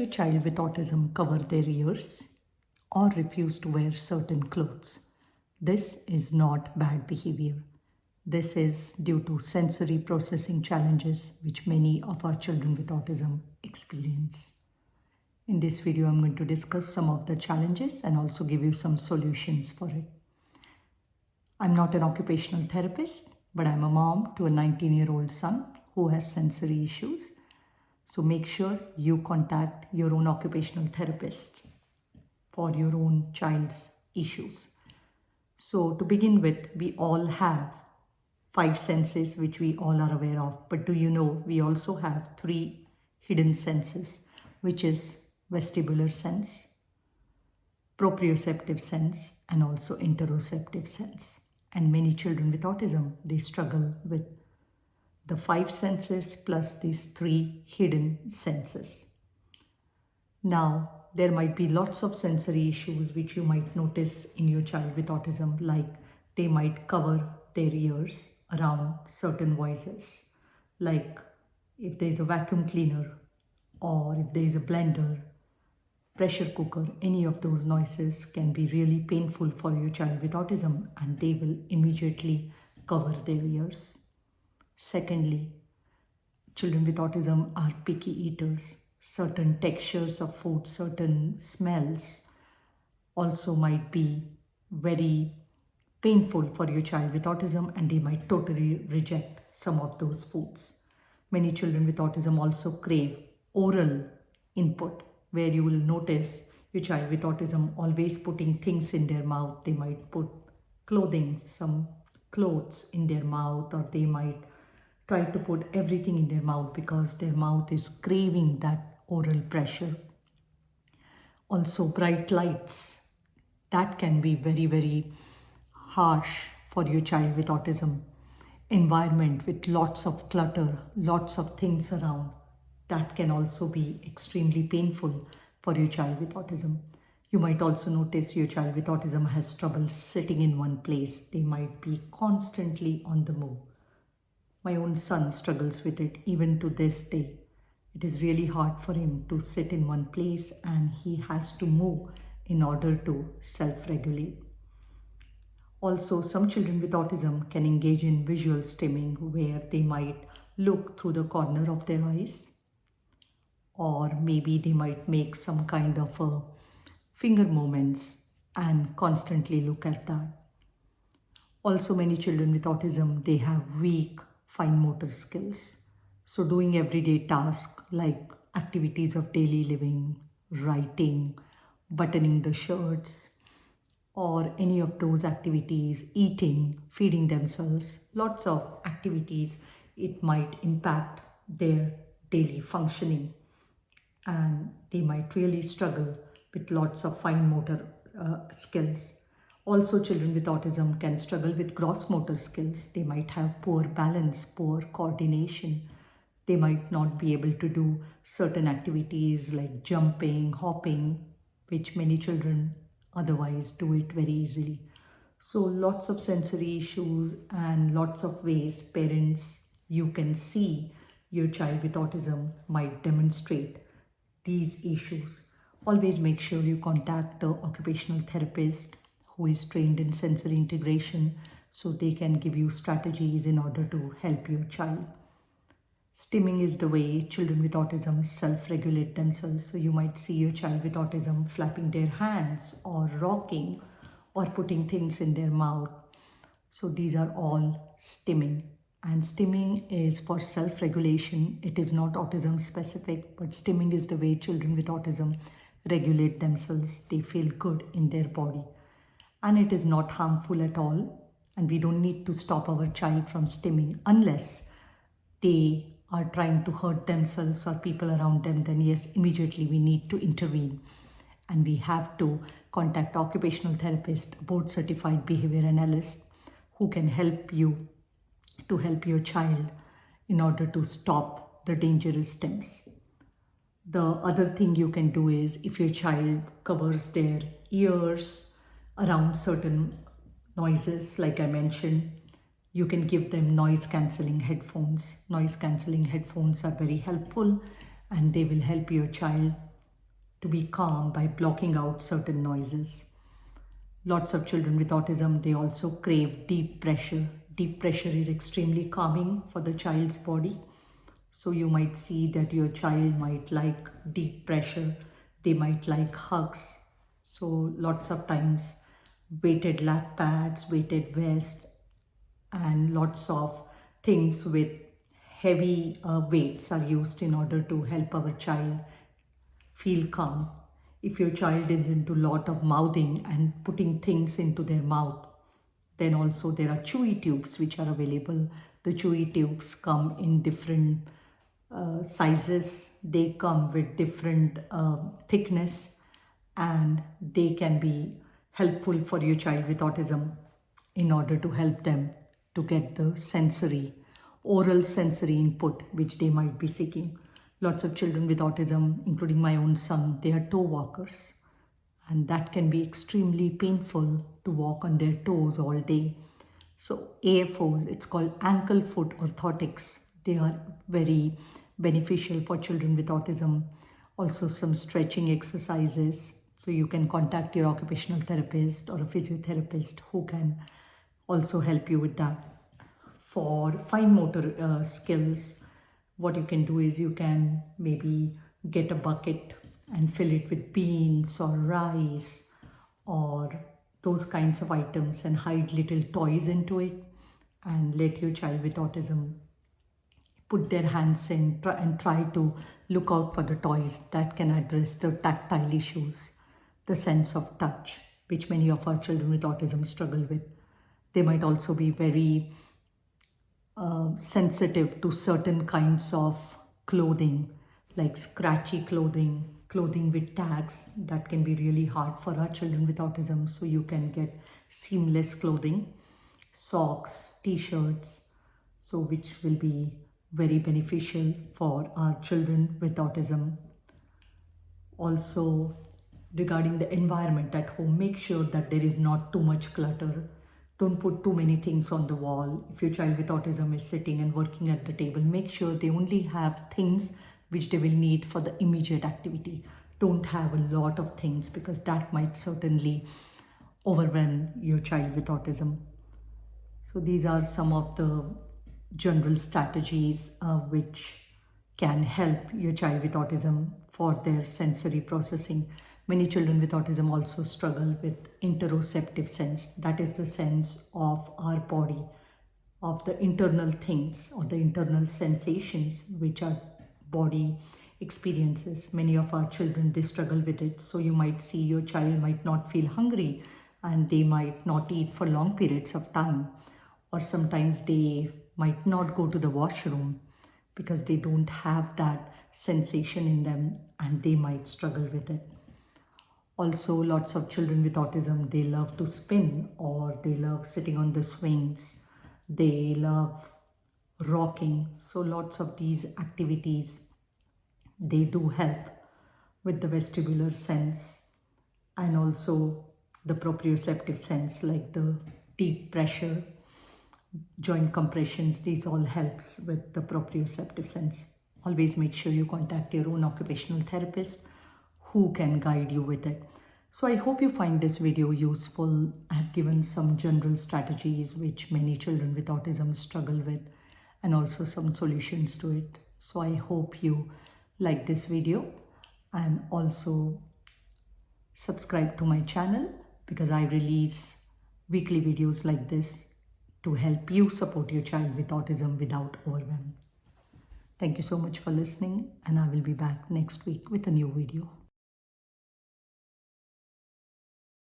Your child with autism cover their ears or refuse to wear certain clothes. This is not bad behavior. This is due to sensory processing challenges which many of our children with autism experience. In this video, I'm going to discuss some of the challenges and also give you some solutions for it. I'm not an occupational therapist, but I'm a mom to a 19-year-old son who has sensory issues. So make sure you contact your own occupational therapist for your own child's issues. So to begin with, we all have 5 senses which we all are aware of. But do you know we also have 3 hidden senses, which is vestibular sense, proprioceptive sense, and also interoceptive sense. And many children with autism, they struggle with the 5 senses plus these 3 hidden senses. Now, there might be lots of sensory issues which you might notice in your child with autism, like they might cover their ears around certain voices, like if there's a vacuum cleaner or if there's a blender, pressure cooker, any of those noises can be really painful for your child with autism, and they will immediately cover their ears. Secondly, children with autism are picky eaters. Certain textures of food, certain smells also might be very painful for your child with autism, and they might totally reject some of those foods. Many children with autism also crave oral input, where you will notice your child with autism always putting things in their mouth. They might put clothing, some clothes in their mouth, or they might try to put everything in their mouth because their mouth is craving that oral pressure. Also, bright lights, that can be very, very harsh for your child with autism. Environment with lots of clutter, lots of things around, that can also be extremely painful for your child with autism. You might also notice your child with autism has trouble sitting in one place. They might be constantly on the move. My own son struggles with it even to this day. It is really hard for him to sit in one place, and he has to move in order to self-regulate. Also, some children with autism can engage in visual stimming, where they might look through the corner of their eyes, or maybe they might make some kind of a finger movements and constantly look at that. Also, many children with autism, they have weak fine motor skills. So doing everyday tasks like activities of daily living, writing, buttoning the shirts, or any of those activities, eating, feeding themselves, lots of activities, it might impact their daily functioning, and they might really struggle with lots of fine motor skills. Also, children with autism can struggle with gross motor skills. They might have poor balance, poor coordination. They might not be able to do certain activities like jumping, hopping, which many children otherwise do it very easily. So lots of sensory issues and lots of ways parents, you can see your child with autism might demonstrate these issues. Always make sure you contact the occupational therapist who is trained in sensory integration, so they can give you strategies in order to help your child. Stimming is the way children with autism self-regulate themselves. So you might see your child with autism flapping their hands or rocking or putting things in their mouth. So these are all stimming. And stimming is for self-regulation. It is not autism specific, but stimming is the way children with autism regulate themselves. They feel good in their body. And it is not harmful at all. And we don't need to stop our child from stimming unless they are trying to hurt themselves or people around them. Then yes, immediately we need to intervene. And we have to contact occupational therapist, board certified behavior analyst, who can help you to help your child in order to stop the dangerous stims. The other thing you can do is, if your child covers their ears around certain noises, like I mentioned, you can give them noise cancelling headphones. Noise cancelling headphones are very helpful, and they will help your child to be calm by blocking out certain noises. Lots of children with autism, they also crave deep pressure. Deep pressure is extremely calming for the child's body. So you might see that your child might like deep pressure. They might like hugs. So lots of times weighted lap pads, weighted vest, and lots of things with heavy weights are used in order to help our child feel calm. If your child is into lot of mouthing and putting things into their mouth, then also there are Chewy tubes which are available. The Chewy tubes come in different sizes. They come with different thickness, and they can be helpful for your child with autism in order to help them to get the oral sensory input which they might be seeking. Lots of children with autism, including my own son, they are toe walkers, and that can be extremely painful to walk on their toes all day. So AFOs, it's called ankle foot orthotics. They are very beneficial for children with autism. Also some stretching exercises. So you can contact your occupational therapist or a physiotherapist who can also help you with that. For fine motor skills, what you can do is you can maybe get a bucket and fill it with beans or rice or those kinds of items and hide little toys into it, and let your child with autism put their hands in and try to look out for the toys that can address the tactile issues, the sense of touch, which many of our children with autism struggle with. They might also be very sensitive to certain kinds of clothing, like scratchy clothing, clothing with tags. That can be really hard for our children with autism. So you can get seamless clothing, socks, t-shirts, so which will be very beneficial for our children with autism. Also, regarding the environment at home, make sure that there is not too much clutter. Don't put too many things on the wall. If your child with autism is sitting and working at the table, make sure they only have things which they will need for the immediate activity. Don't have a lot of things, because that might certainly overwhelm your child with autism. So these are some of the general strategies which can help your child with autism for their sensory processing. Many children with autism also struggle with interoceptive sense. That is the sense of our body, of the internal things or the internal sensations which our body experiences. Many of our children, they struggle with it. So you might see your child might not feel hungry and they might not eat for long periods of time. Or sometimes they might not go to the washroom because they don't have that sensation in them and they might struggle with it. Also, lots of children with autism, they love to spin or they love sitting on the swings. They love rocking. So lots of these activities, they do help with the vestibular sense and also the proprioceptive sense, like the deep pressure, joint compressions. These all helps with the proprioceptive sense. Always make sure you contact your own occupational therapist who can guide you with it. So I hope you find this video useful. I have given some general strategies which many children with autism struggle with and also some solutions to it. So I hope you like this video and also subscribe to my channel, because I release weekly videos like this to help you support your child with autism without overwhelm. Thank you so much for listening, and I will be back next week with a new video.